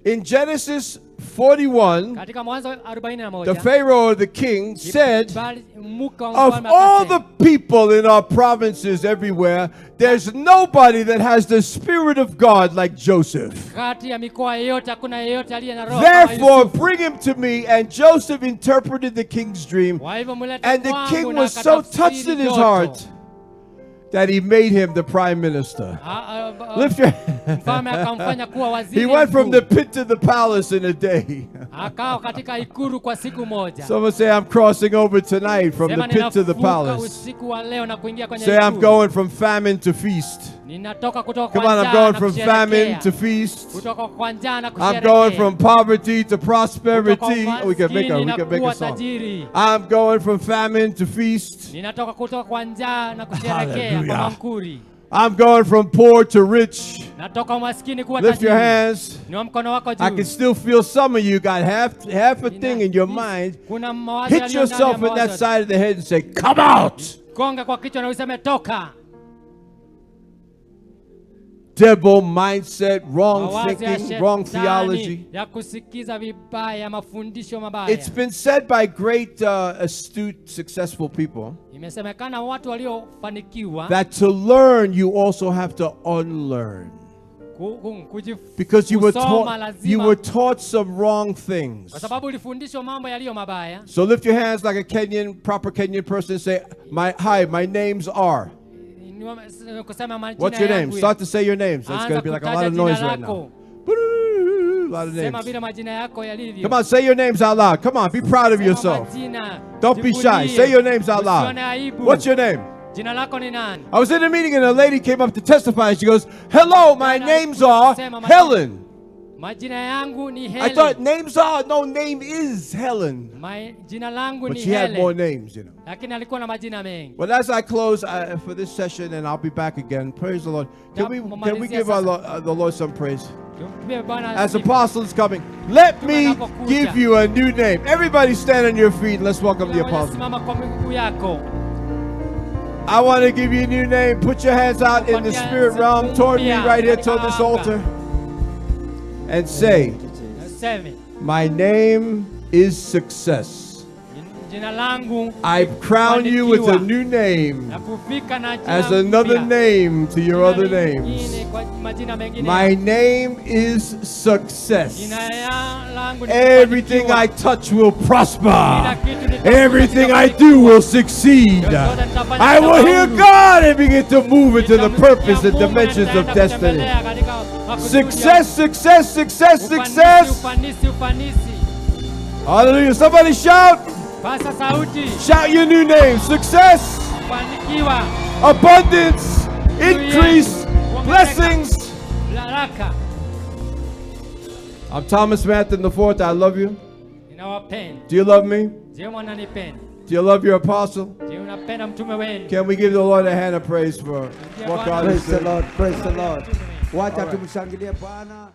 In Genesis 41, Katika Mwanzo 41, the Pharaoh or the king said, Muka wa of mfalme all the akasema, people in our provinces everywhere, there's nobody that has the Spirit of God like Joseph. kati ya mikoa yote hakuna yeyote aliye na roho kama Therefore, Yusufu. bring him to me. And Joseph interpreted the king's dream. Kwa hivyo mulete And the kwangu king na was so akatafsiri touched in his ndoto. heart that he made him the prime minister. Lift your Mfalme akamfanya kuwa waziri He went from mkuu. the pit to the palace in a day. Akawa katika ikulu kwa siku moja. Someone say, I'm crossing over tonight from the Sema pit to the ninavuka palace. usiku wa leo na kuingia kwenye Say, I'm ikulu. going from famine to feast. Ninatoka kutoka Come kwa on, I'm njaa going na from famine kusherehekea. to feast. Kutoka kwa njaa na I'm kusherehekea. going from poverty to prosperity. Kutoka We can make umaskini a na song. kuwa tajiri. I'm going from famine to feast. Ninatoka kutoka kwa njaa na kusherehekea Hallelujah. kwa mkuri. I'm going from poor to rich. Natoka umaskini kuwa Lift your tajiri. hands. Inua mkono wako I can juu. still feel some of you got half a thing in your mind. Kuna mawazo Hit yaliyo ndani ya yourself in that mawazo. side of the head and say, come out. Gonga kwa kichwa na useme toka. Devil mindset, wrong Mawazo ya thinking, wrong shetani theology. ya kusikiza vibaya, mafundisho mabaya. It's been said by great, astute, successful people Imesemekana watu waliofanikiwa that to learn, you also have to unlearn. Because you were taught some wrong things. Kwa sababu ulifundishwa mambo yaliyo mabaya. So lift your hands like a proper Kenyan person and say, hi, my names are. What's your name? Start to say your names. There's going to be like a lot of noise right now. A lot of names. Come on, say your names out loud. Come on, be proud of yourself. Don't be shy. Say your names out loud. What's your name? I was in a meeting and a lady came up to testify and she goes, hello, my names are Helen. I thought names are, no, name is Helen. But she had more names, you know. But as I close for this session, and I'll be back again, praise the Lord. Can we give the Lord some praise? As Apostle is coming, let me give you a new name. Everybody stand on your feet and let's welcome the Apostle. I want to give you a new name. Put your hands out in the spirit realm toward me right here toward this altar. And say, my name is Success. I crown you with a new name as another name to your other names. My name is Success. Everything I touch will prosper. Everything I do will succeed. I will hear God and begin to move into the purpose and dimensions of destiny. Success, success, success, success. Hallelujah. Somebody shout. Shout your new name. Success, abundance, increase, blessings. I'm Thomas Mathen IV. I love you. Do you love me? Do you love your apostle? Can we give the Lord a hand of praise for what God has done? Praise the Lord. Wacha tumshangilie Bwana.